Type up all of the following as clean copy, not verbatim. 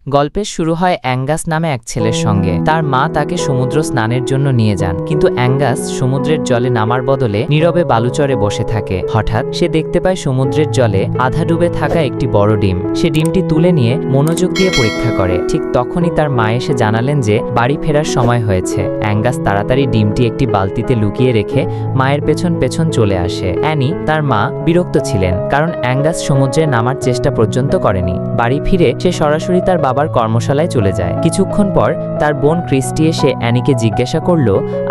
গল্পের শুরু হয় অ্যাঙ্গাস নামে এক ছেলের সঙ্গে। তার মা তাকে সমুদ্র স্নানের জন্য নিয়ে যান, কিন্তু অ্যাঙ্গাস সমুদ্রের জলে নামার বদলে নীরবে বালুচরে বসে থাকে। হঠাৎ সে দেখতে পায় সমুদ্রের জলে আধা ডুবে থাকা একটি বড় ডিম। সে ডিমটি তুলে নিয়ে মনোযোগ দিয়ে পরীক্ষা করে। ঠিক তখনই তার মা এসে জানালেন যে বাড়ি ফেরার সময় হয়েছে। অ্যাঙ্গাস তাড়াতাড়ি ডিমটি একটি বালতিতে লুকিয়ে রেখে মায়ের পেছন পেছন চলে আসে। অ্যানি, তার মা, বিরক্ত ছিলেন, কারণ অ্যাঙ্গাস সমুদ্রে নামার চেষ্টা পর্যন্ত করেনি। বাড়ি ফিরে সে সরাসরি তার বাবার কর্মশালায় চলে যায়। কিছুক্ষণ পর তার বোন ক্রিস্টি এসে অ্যানিকে জিজ্ঞাসা করল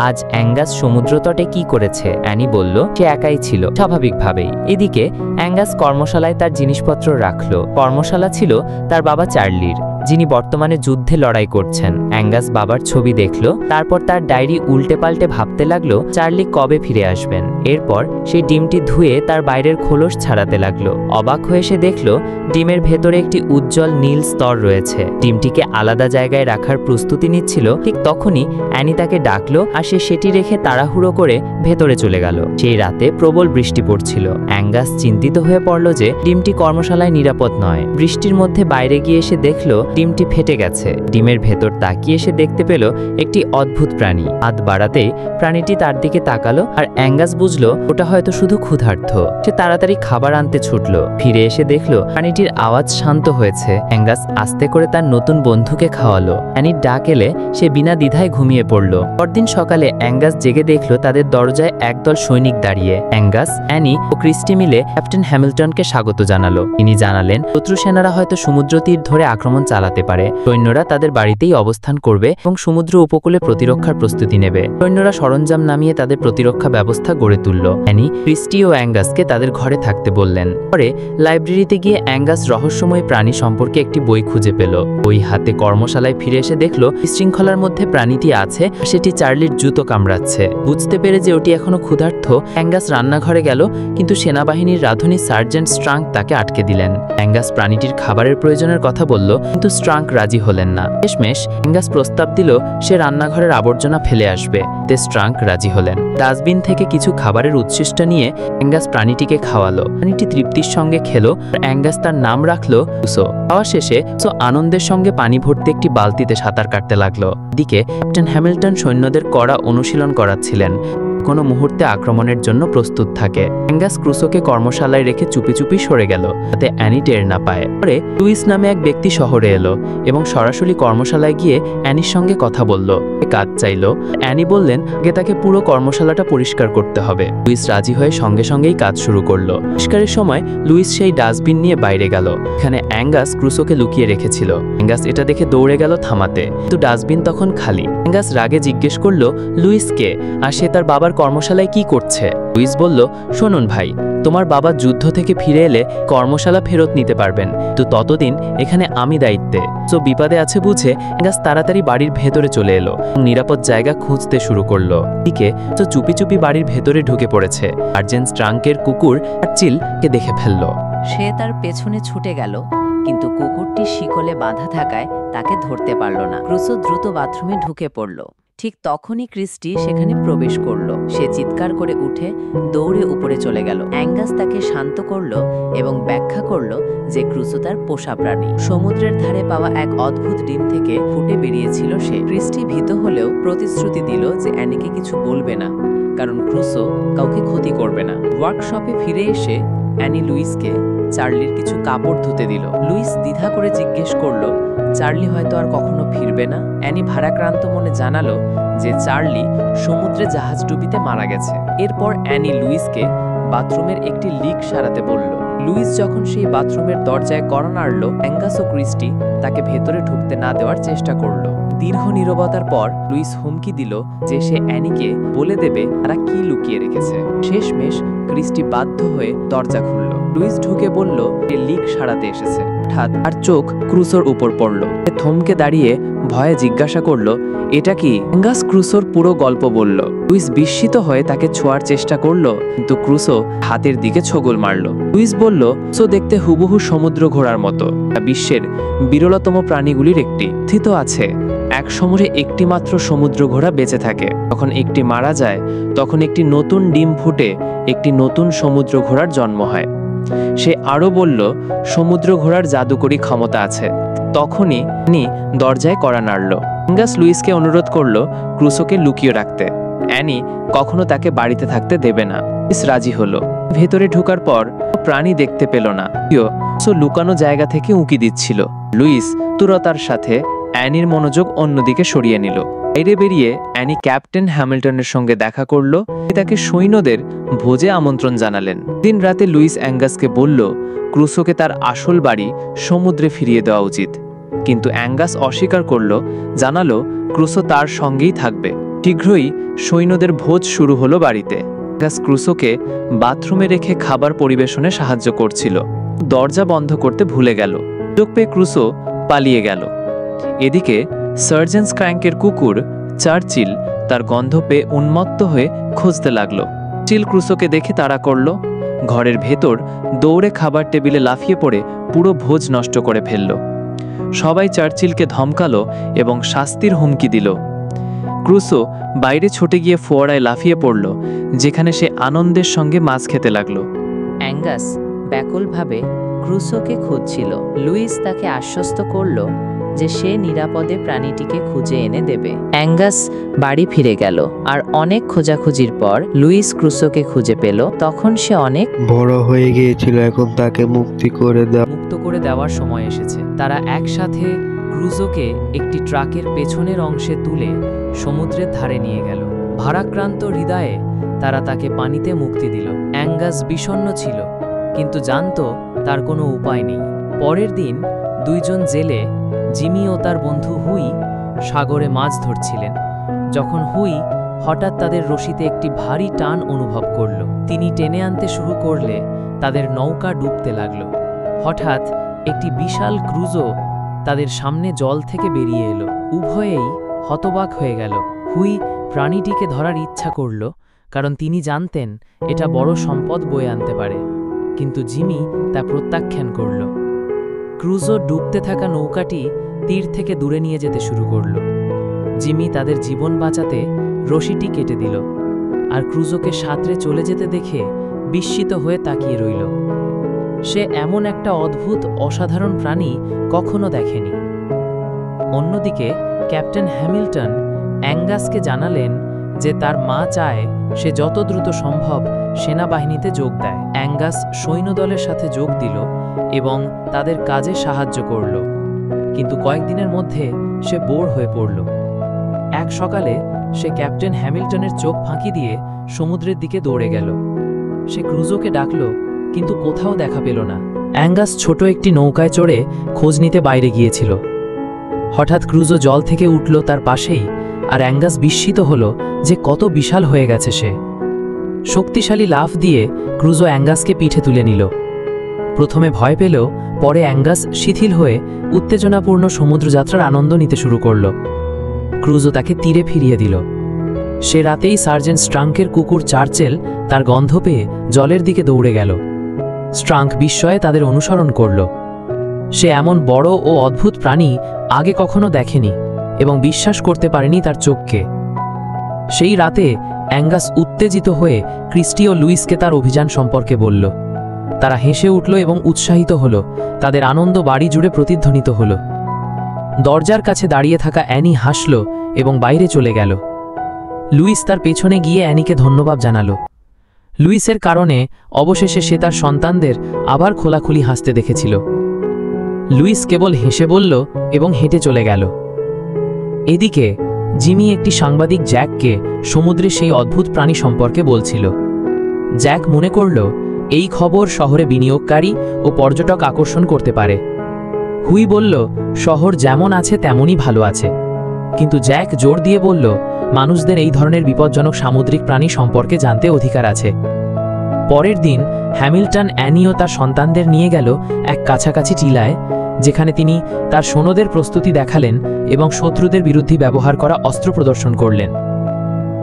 আজ অ্যাঙ্গাস সমুদ্রতটে কি করেছে। অ্যানি বলল সে একাই ছিল, স্বাভাবিকভাবেই। এদিকে অ্যাঙ্গাস কর্মশালায় তার জিনিসপত্র রাখল। কর্মশালা ছিল তার বাবা চার্লির, যিনি বর্তমানে যুদ্ধে লড়াই করছেন। অ্যাঙ্গাস বাবার ছবি দেখল, তারপর তার ডায়েরি উল্টে পাল্টে ভাবতে লাগলো চার্লি কবে ফিরে আসবেন। এরপর সেই ডিমটি ধুয়ে তার বাইরের খোলস ছাড়াতে লাগলো। অবাক হয়ে সে দেখল ডিমের ভেতরে একটি উজ্জ্বল নীল স্তর রয়েছে। ডিমটিকে আলাদা জায়গায় রাখার প্রস্তুতি নিচ্ছিল। ঠিক তখনই অ্যানি তাকে ডাকলো আর সে সেটি রেখে তাড়াহুড়ো করে ভেতরে চলে গেল। সেই রাতে প্রবল বৃষ্টি পড়ছিল। অ্যাঙ্গাস চিন্তিত হয়ে পড়ল যে ডিমটি কর্মশালায় নিরাপদ নয়। বৃষ্টির মধ্যে বাইরে গিয়ে এসে দেখল ডিমটি ফেটে গেছে। ডিমের ভেতর তাকিয়ে সে দেখতে পেল একটি অদ্ভুত প্রাণী। হাত বাড়াতেই প্রাণীটি তার দিকে তাকালো আর অ্যাঙ্গাস বুঝলো ওটা হয়তো শুধু ক্ষুধার্ত। সে তাড়াতাড়ি খাবার আনতে ছুটলো। ফিরে এসে দেখলো প্রাণীটির আওয়াজ শান্ত হয়েছে। অ্যাঙ্গাস আস্তে করে তার নতুন বন্ধুকে খাওয়ালো। অ্যানির ডাক এলে সে বিনা দ্বিধায় ঘুমিয়ে পড়ল। পরদিন সকালে অ্যাঙ্গাস জেগে দেখলো তাদের দরজায় একদল সৈনিক দাঁড়িয়ে। অ্যাঙ্গাস, অ্যানি ও ক্রিস্টি মিলে ক্যাপ্টেন হ্যামিল্টনকে স্বাগত জানালো। তিনি জানালেন শত্রু সেনারা হয়তো সমুদ্র তীর ধরে আক্রমণ চালাতে পারে। সৈন্যরা তাদের বাড়িতেই অবস্থান করবে এবং সমুদ্র উপকূলে প্রতিরক্ষার প্রস্তুতি নেবে। সৈন্যরা সরঞ্জাম নামিয়ে তাদের প্রতিরক্ষা ব্যবস্থা গড়ে তুলল। অ্যানি ক্রিস্টি ও অ্যাঙ্গাসকে তাদের ঘরে থাকতে বললেন। পরে লাইব্রেরিতে গিয়ে অ্যাঙ্গাস রহস্যময় প্রাণী সম্পর্কে একটি বই খুঁজে পেল। বই হাতে কর্মশালায় ফিরে এসে দেখলো শৃঙ্খলার মধ্যে প্রাণীটি আছে, সেটি চার্লির জুতো কামড়াচ্ছে। বুঝতে পেরে যে ওটি এখনো ক্ষুধার্ত, অ্যাঙ্গাস রান্নাঘরে গেল, কিন্তু সেনাবাহিনীর রাঁধুনি সার্জেন্ট স্ট্রাঙ্ক তাকে আটকে দিলেন। অ্যাঙ্গাস প্রাণীটির খাবারের প্রয়োজনের কথা বলল, কিন্তু স্ট্রাঙ্ক রাজি হলেন না। শেষমেশ অ্যাঙ্গাস প্রস্তাব দিল সে রান্নাঘরের আবর্জনা ফেলে আসবে। তে স্ট্রাঙ্ক রাজি হলেন। ডাস্টবিন থেকে কিছু খাবারের উচ্ছিষ্ট নিয়ে অ্যাঙ্গাস প্রাণীটিকে খাওয়ালো। প্রাণীটি তৃপ্তির সঙ্গে খেলো। অ্যাঙ্গাস তার নাম রাখলো ক্রুসো। খাওয়া শেষে ক্রুসো আনন্দের সঙ্গে পানি ভর্তি একটি বালতিতে সাঁতার কাটতে লাগলো। এদিকে ক্যাপ্টেন হ্যামিল্টন সৈন্যদের কড়া অনুশীলন করাচ্ছিলেন, কোনো মুহূর্তে আক্রমণের জন্য প্রস্তুত থাকে। অ্যাঙ্গাস ক্রুসোকে কর্মশালায় রেখে চুপি চুপি সরে গেল, যাতে অ্যানি টের না পায়। পরে লুইস নামে এক ব্যক্তি শহরে এলো এবং সরাসরি কর্মশালায় গিয়ে অ্যানির সঙ্গে কথা বলল। কাজ চাইল। অ্যানি বললেন আগে তাকে পুরো কর্মশালাটা পরিষ্কার করতে হবে। লুইস রাজি হয়ে সঙ্গে সঙ্গেই কাজ শুরু করলো। পরিষ্কারের সময় লুইস সেই ডাস্টবিন নিয়ে বাইরে গেল। এখানে অ্যাঙ্গাস ক্রুসোকে লুকিয়ে রেখেছিল। অ্যাঙ্গাস এটা দেখে দৌড়ে গেল থামাতে, কিন্তু ডাস্টবিন তখন খালি। অ্যাঙ্গাস রাগে জিজ্ঞেস করলো লুইসকে আর সে তার বাবার কর্মশালায় কি করছে। লুইস বলল শুনুন ভাই, তোমার বাবা যুদ্ধ থেকে ফিরে এলে কর্মশালা ফেরত নিতে পারবেন, তো ততদিন এখানে আমি দায়িত্বে। তো বিপদে আছে বুঝে অ্যাঙ্গাস তাড়াতাড়ি বাড়ির ভেতরে চলে এলো এবং নিরাপদ জায়গা খুঁজতে শুরু করলো। এদিকে তো চুপি চুপি বাড়ির ভেতরে ঢুকে পড়েছে। সার্জেন্ট স্ট্রাঙ্কের কুকুর চার্চিলকে দেখে ফেললো। সে তার পেছনে ছুটে গেল, কিন্তু কুকুরটি শিকলে বাঁধা থাকায় তাকে ধরতে পারল না। ক্রুসো দ্রুত বাথরুমে ঢুকে পড়ল। ঠিক তখনই ক্রিস্টি সেখানে প্রবেশ করল। সে চিৎকার করে উঠে দৌড়ে উপরে চলে গেল। অ্যাঙ্গাস তাকে শান্ত করল এবং ব্যাখ্যা করল যে ক্রুসো তার পোষা প্রাণী। সমুদ্রের ধারে পাওয়া এক অদ্ভুত ডিম থেকে ফুটে বেরিয়েছিল সে। ক্রিস্টি ভীত হলেও প্রতিশ্রুতি দিল যে অ্যানিকে কিছু বলবে না, কারণ ক্রুসো কাউকে ক্ষতি করবে না। ওয়ার্কশপে ফিরে এসে অ্যানি লুইসকে চার্লির কিছু কাপড় ধুতে দিল। লুইস দ্বিধা করে জিজ্ঞেস করলো চার্লি হয়তো আর কখনো ফিরবে না। অ্যানি ভারাক্রান্ত মনে জানালো যে চার্লি সমুদ্রে জাহাজডুবিতে মারা গেছে। এরপর অ্যানি লুইসকে বাথরুমের একটি লিক সারাতে বলল। লুইস যখন সেই বাথরুমের দরজায় কড়া নাড়ল, অ্যাঙ্গাস ও ক্রিস্টি তাকে ভেতরে ঢুকতে না দেওয়ার চেষ্টা করল। দীর্ঘ নীরবতার পর লুইস হুমকি দিল যে সে অ্যানিকে বলে দেবে তারা কি লুকিয়ে রেখেছে। শেষমেশ ক্রিস্টি বাধ্য হয়ে দরজা খুলল। লুইস ঢুকে বলল সে লিক সারাতে এসেছে। হঠাৎ তার চোখ ক্রুসোর উপর পড়ল। থমকে দাঁড়িয়ে ভয়ে জিজ্ঞাসা করল এটা কি। অ্যাঙ্গাস ক্রুসোর পুরো গল্প বলল। লুইস বিস্মিত হয়ে তাকে ছোঁয়ার চেষ্টা করলো, কিন্তু ক্রুসো হাতের দিকে ছগল মারল। লুইস বলল ক্রুসো দেখতে হুবহু সমুদ্র ঘোড়ার মতো, বিশ্বের বিরলতম প্রাণীগুলির একটি। থিত আছে এক সময়ে একটি মাত্র সমুদ্র ঘোড়া বেঁচে থাকে। যখন একটি মারা যায় তখন একটি নতুন ডিম ফুটে একটি নতুন সমুদ্র ঘোড়ার জন্ম হয়। সে আরো বলল সমুদ্র ঘোড়ার জাদুকরী ক্ষমতা আছে। তখনই দরজায় কড়া নাড়ল। অ্যাঙ্গাস লুইসকে অনুরোধ করল ক্রুসোকে লুকিয়ে রাখতে। অ্যানি কখনো তাকে বাড়িতে থাকতে দেবে না। লুইস রাজি হলো। ভেতরে ঢোকার পর প্রাণী দেখতে পেল না। ক্রুসো লুকানো জায়গা থেকে উঁকি দিচ্ছিল। লুইস তুরতার সাথে অ্যানির মনোযোগ অন্যদিকে সরিয়ে নিল। বাইরে বেরিয়ে অ্যানি ক্যাপ্টেন হ্যামিল্টনের সঙ্গে দেখা করল। তাকে সৈন্যদের ভোজে আমন্ত্রণ জানালেন। দিন রাতে লুইস অ্যাঙ্গাসকে বলল ক্রুসোকে তার আসল বাড়ি সমুদ্রে ফিরিয়ে দেওয়া উচিত, কিন্তু অ্যাঙ্গাস অস্বীকার করল, জানালো ক্রুসো তার সঙ্গেই থাকবে। শীঘ্রই সৈন্যদের ভোজ শুরু হলো বাড়িতে। অ্যাঙ্গাস ক্রুসোকে বাথরুমে রেখে খাবার পরিবেশনে সাহায্য করছিল। দরজা বন্ধ করতে ভুলে গেল। সুযোগ পেয়ে ক্রুসো পালিয়ে গেল। এদিকে সার্জেন্ট স্ক্র্যাঙ্কের কুকুর চার্চিল তার গন্ধ পেয়ে উন্মত্ত হয়ে খুঁজতে লাগলো। চিল ক্রুসোকে দেখে তাড়া করল। ঘরের ভেতর দৌড়ে খাবার টেবিলে লাফিয়ে পড়ে পুরো ভোজ নষ্ট করে ফেলল। সবাই চার্চিলকে ধমকালো এবং শাস্তির হুমকি দিল। ক্রুসো বাইরে ছুটে গিয়ে ফোয়ারায় লাফিয়ে পড়ল, যেখানে সে আনন্দের সঙ্গে মাছ খেতে লাগলো। অ্যাঙ্গাস ব্যাকুলভাবে ক্রুসোকে খুঁজছিল। লুইস তাকে আশ্বস্ত করল যে সে নিরাপদে প্রাণীটিকে খুঁজে এনে দেবে। অ্যাঙ্গাস বাড়ি ফিরে গেল, আর অনেক খোঁজাখুঁজির পর লুইস ক্রুসোকে খুঁজে পেল। তখন সে অনেক বড় হয়ে গিয়েছিল, এখন তাকে মুক্ত করে দেওয়ার সময় এসেছে। তারা একসাথে ক্রুজোকে একটি ট্রাকের পেছনের অংশে তুলে সমুদ্রের ধারে নিয়ে গেল। ভারাক্রান্ত হৃদয়ে তারা তাকে পানিতে মুক্তি দিল। অ্যাঙ্গাস বিষণ্ণ ছিল, কিন্তু জানতো তার কোনো উপায় নেই। পরের দিন দুইজন জেলে, জিমি ও তার বন্ধু হুই, সাগরে মাছ ধরছিলেন, যখন হুই হঠাৎ তাদের রশিতে একটি ভারী টান অনুভব করল। তিনি টেনে আনতে শুরু করলে তাদের নৌকা ডুবতে লাগল। হঠাৎ একটি বিশাল ক্রুজো তাদের সামনে জল থেকে বেরিয়ে এলো। উভয়েই হতবাক হয়ে গেল। হুই প্রাণীটিকে ধরার ইচ্ছা করল, কারণ তিনি জানতেন এটা বড় সম্পদ বয়ে আনতে পারে, কিন্তু জিমি তা প্রত্যাখ্যান করল। ক্রুজো ডুবতে থাকা নৌকাটি তীর থেকে দূরে নিয়ে যেতে শুরু করল। জিমি তাদের জীবন বাঁচাতে রশিটি কেটে দিল, আর ক্রুজোকে সাঁতরে চলে যেতে দেখে বিস্মিত হয়ে তাকিয়ে রইল। সে এমন একটা অদ্ভুত অসাধারণ প্রাণী কখনো দেখেনি। অন্যদিকে ক্যাপ্টেন হ্যামিল্টন অ্যাঙ্গাসকে জানালেন যে তার মা চায় সে যত দ্রুত সম্ভব সেনাবাহিনীতে যোগ দেয়। অ্যাঙ্গাস সৈন্যদলের সাথে যোগ দিল এবং তাদের কাজে সাহায্য করল, কিন্তু কয়েকদিনের মধ্যে সে বোর হয়ে পড়ল। এক সকালে সে ক্যাপ্টেন হ্যামিল্টনের চোখ ফাঁকি দিয়ে সমুদ্রের দিকে দৌড়ে গেল। সে ক্রুজোকে ডাকল, কিন্তু কোথাও দেখা পেল না। অ্যাঙ্গাস ছোট একটি নৌকায় চড়ে খোঁজ নিতে বাইরে গিয়েছিল। হঠাৎ ক্রুজো জল থেকে উঠল তার পাশেই, আর অ্যাঙ্গাস বিস্মিত হল যে কত বিশাল হয়ে গেছে সে। শক্তিশালী লাফ দিয়ে ক্রুজো অ্যাঙ্গাসকে পিঠে তুলে নিল। প্রথমে ভয় পেলেও পরে অ্যাঙ্গাস শিথিল হয়ে উত্তেজনাপূর্ণ সমুদ্রযাত্রার আনন্দ নিতে শুরু করল। ক্রুজো তাকে তীরে ফিরিয়ে দিল। সে রাতেই সার্জেন্ট স্ট্রাঙ্কের কুকুর চার্চেল তার গন্ধ পেয়ে জলের দিকে দৌড়ে গেল। স্ট্রাঙ্ক বিস্ময়ে তাদের অনুসরণ করল। সে এমন বড় ও অদ্ভুত প্রাণী আগে কখনো দেখেনি এবং বিশ্বাস করতে পারেনি তার চোখকে। সেই রাতে অ্যাঙ্গাস উত্তেজিত হয়ে ক্রিস্টি ও লুইসকে তার অভিযান সম্পর্কে বলল। তারা হেসে উঠল এবং উৎসাহিত হল। তাদের আনন্দ বাড়ি জুড়ে প্রতিধ্বনিত হল। দরজার কাছে দাঁড়িয়ে থাকা অ্যানি হাসল এবং বাইরে চলে গেল। লুইস তার পেছনে গিয়ে অ্যানিকে ধন্যবাদ জানালো। লুইসের কারণে অবশেষে সে তার সন্তানদের আবার খোলাখুলি হাসতে দেখেছিল। লুইস কেবল হেসে বলল এবং হেঁটে চলে গেল। এদিকে জিমি একটি সাংবাদিক জ্যাককে সমুদ্রে সেই অদ্ভুত প্রাণী সম্পর্কে বলছিল। জ্যাক মনে করল এই খবর শহরে বিনিয়োগকারী ও পর্যটক আকর্ষণ করতে পারে। হুই বলল শহর যেমন আছে তেমনই ভালো আছে, কিন্তু জ্যাক জোর দিয়ে বলল মানুষদের এই ধরনের বিপজ্জনক সামুদ্রিক প্রাণী সম্পর্কে জানতে অধিকার আছে। পরের দিন হ্যামিল্টন অ্যানি ও তার সন্তানদের নিয়ে গেল এক কাছাকাছি টিলায়, যেখানে তিনি তার সৈন্যদের প্রস্তুতি দেখালেন এবং শত্রুদের বিরুদ্ধে ব্যবহার করা অস্ত্র প্রদর্শন করলেন।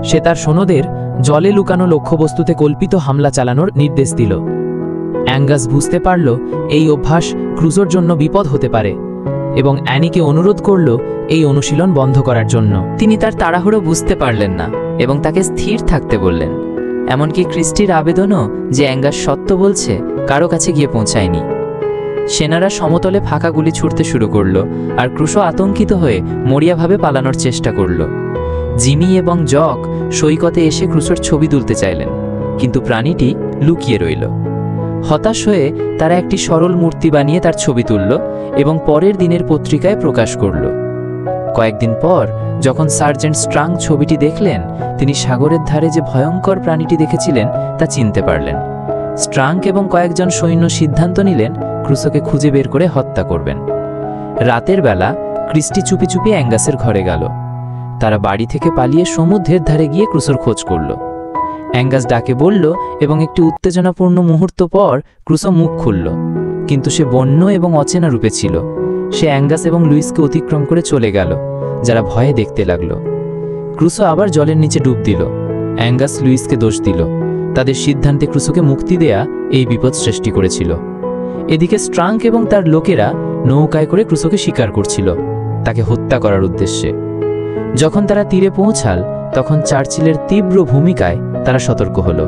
সে তার সৈন্যদের জলে লুকানো লক্ষ্যবস্তুতে কল্পিত হামলা চালানোর নির্দেশ দিল। অ্যাঙ্গাস বুঝতে পারল এই অভ্যাস ক্রুজোর জন্য বিপদ হতে পারে এবং অ্যানিকে অনুরোধ করল এই অনুশীলন বন্ধ করার জন্য। তিনি তার তাড়াহুড়ো বুঝতে পারলেন না এবং তাকে স্থির থাকতে বললেন। এমনকি ক্রিস্টির আবেদনও যে অ্যাঙ্গাস সত্য বলছে কারো কাছে গিয়ে পৌঁছায়নি। সেনারা সমতলে ফাঁকা গুলি ছুড়তে শুরু করলো, আর ক্রুশো আতঙ্কিত হয়ে মরিয়াভাবে পালানোর চেষ্টা করলো। জিমি এবং জক সৈকতে এসে ক্রুশোর ছবি তুলতে চাইলেন, কিন্তু প্রাণীটি লুকিয়ে রইল। হতাশ হয়ে তারা একটি সরল মূর্তি বানিয়ে তার ছবি তুলল এবং পরের দিনের পত্রিকায় প্রকাশ করল। কয়েকদিন পর যখন সার্জেন্ট স্ট্রাং ছবিটি দেখলেন, তিনি সাগরের ধারে যে ভয়ঙ্কর প্রাণীটি দেখেছিলেন তা চিনতে পারলেন। স্ট্রাং এবং কয়েকজন সৈন্য সিদ্ধান্ত নিলেন ক্রুসোকে খুঁজে বের করে হত্যা করবেন। রাতের বেলা ক্রিস্টি চুপি চুপি অ্যাঙ্গাসের ঘরে গেল। তারা বাড়ি থেকে পালিয়ে সমুদ্রের ধারে গিয়ে ক্রুসোর খোঁজ করল। অ্যাঙ্গাস ডাকে বলল এবং একটি উত্তেজনাপূর্ণ মুহূর্ত পর ক্রুসো মুখ খুলল, কিন্তু সে বন্য এবং অচেনা রূপে ছিল। সে অ্যাঙ্গাস এবং লুইসকে অতিক্রম করে চলে গেল, যারা ভয়ে দেখতে লাগলো। ক্রুসো আবার জলের নিচে ডুব দিল। অ্যাঙ্গাস লুইসকে দোষ দিল, তাদের সিদ্ধান্তে ক্রুসোকে মুক্তি দেয়া এই বিপদ সৃষ্টি করেছিল। এদিকে স্ট্রাঙ্ক এবং তার লোকেরা নৌকায় করে ক্রুসোকে শিকার করছিল, তাকে হত্যা করার উদ্দেশ্যে। যখন তারা তীরে পৌঁছাল, তখন চার্চিলের তীব্র ভূমিকায় তারা সতর্ক হলো।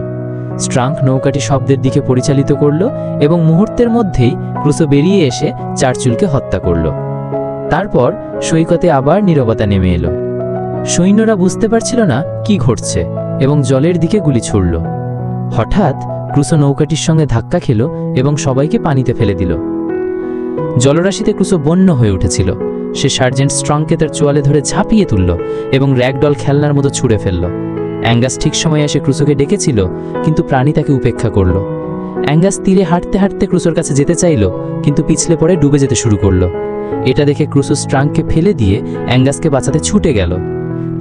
স্ট্রাঙ্ক নৌকাটি শব্দের দিকে পরিচালিত করল এবং মুহূর্তের মধ্যেই ক্রুসো বেরিয়ে এসে চার্চিলকে হত্যা করল। তারপর সৈকতে আবার নীরবতা নেমে এলো। সৈন্যরা বুঝতে পারছিল না কি ঘটছে এবং জলের দিকে গুলি ছুড়ল। হঠাৎ ক্রুসো নৌকাটির সঙ্গে ধাক্কা খেল এবং সবাইকে পানিতে ফেলে দিল। জলরাশিতে ক্রুসো বন্য হয়ে উঠেছিল। সে সার্জেন্ট স্ট্রংকে তার চোয়ালে ধরে ঝাঁপিয়ে তুলল এবং র্যাগডল খেলনার মতো ছুঁড়ে ফেলল। অ্যাঙ্গাস ঠিক সময়ে এসে ক্রুসোকে ডেকেছিল, কিন্তু প্রাণী তাকে উপেক্ষা করল। অ্যাঙ্গাস তীরে হাঁটতে হাঁটতে ক্রুসোর কাছে যেতে চাইল, কিন্তু পিছলে পড়ে ডুবে যেতে শুরু করলো। এটা দেখে ক্রুসো স্ট্রাংকে ফেলে দিয়ে অ্যাঙ্গাসকে বাঁচাতে ছুটে গেল।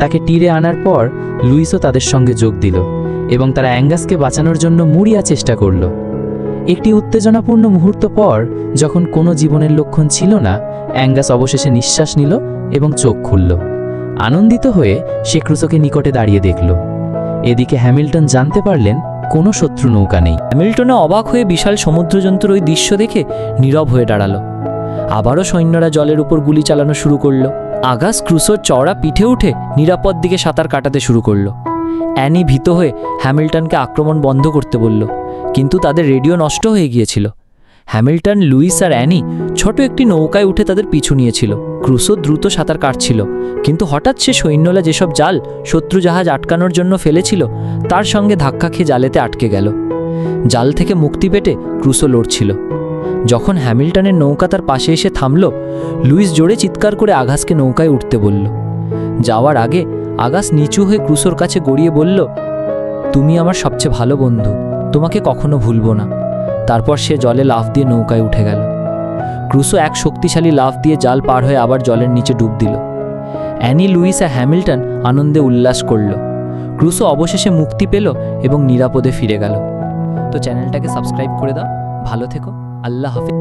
তাকে তীরে আনার পর লুইসও তাদের সঙ্গে যোগ দিল এবং তারা অ্যাঙ্গাসকে বাঁচানোর জন্য মরিয়া চেষ্টা করল। একটি উত্তেজনাপূর্ণ মুহূর্ত পর, যখন কোনো জীবনের লক্ষণ ছিল না, অ্যাঙ্গাস অবশেষে নিঃশ্বাস নিল এবং চোখ খুলল। আনন্দিত হয়ে সে ক্রুসোকে নিকটে দাঁড়িয়ে দেখল। এদিকে হ্যামিল্টন জানতে পারলেন কোনো শত্রু নৌকা নেই। হ্যামিল্টনে অবাক হয়ে বিশাল সমুদ্রজন্তুর ওই দৃশ্য দেখে নীরব হয়ে দাঁড়ালো। আবারও সৈন্যরা জলের উপর গুলি চালানো শুরু করলো। আগাস ক্রুসোর চওড়া পিঠে উঠে নিরাপদ দিকে সাঁতার কাটাতে শুরু করলো। অ্যানি ভীত হয়ে হ্যামিল্টনকে আক্রমণ বন্ধ করতে বলল, কিন্তু তাদের রেডিও নষ্ট হয়ে গিয়েছিল। হ্যামিল্টন, লুইস আর অ্যানি ছোট একটি নৌকায় উঠে তাদের পিছু নিয়েছিল। ক্রুসো দ্রুত সাঁতার কাটছিল, কিন্তু হঠাৎ সে সৈন্যরা যেসব জাল শত্রু জাহাজ আটকানোর জন্য ফেলেছিল তার সঙ্গে ধাক্কা খেয়ে জালেতে আটকে গেল। জাল থেকে মুক্তি পেতে ক্রুসো লড়ছিল। যখন হ্যামিল্টনের নৌকা তার পাশে এসে থামল, লুইস জোরে চিৎকার করে আগাসকে নৌকায় উঠতে বলল। যাওয়ার আগে আগাস নিচু হয়ে ক্রুসোর কাছে গড়িয়ে বলল, তুমি আমার সবচেয়ে ভালো বন্ধু, তোমাকে কখনো ভুলব না। তারপর সে জলে লাফ দিয়ে নৌকায় উঠে গেল। ক্রুসো এক শক্তিশালী লাফ দিয়ে জাল পার হয়ে আবার জলের নিচে ডুব দিল। অ্যানি, লুইস আর হ্যামিল্টন আনন্দে উল্লাস করল। ক্রুসো অবশেষে মুক্তি পেল এবং নিরাপদে ফিরে গেল। তো চ্যানেলটাকে সাবস্ক্রাইব করে দাও। ভালো থেকো। আল্লাহ হাফেজ।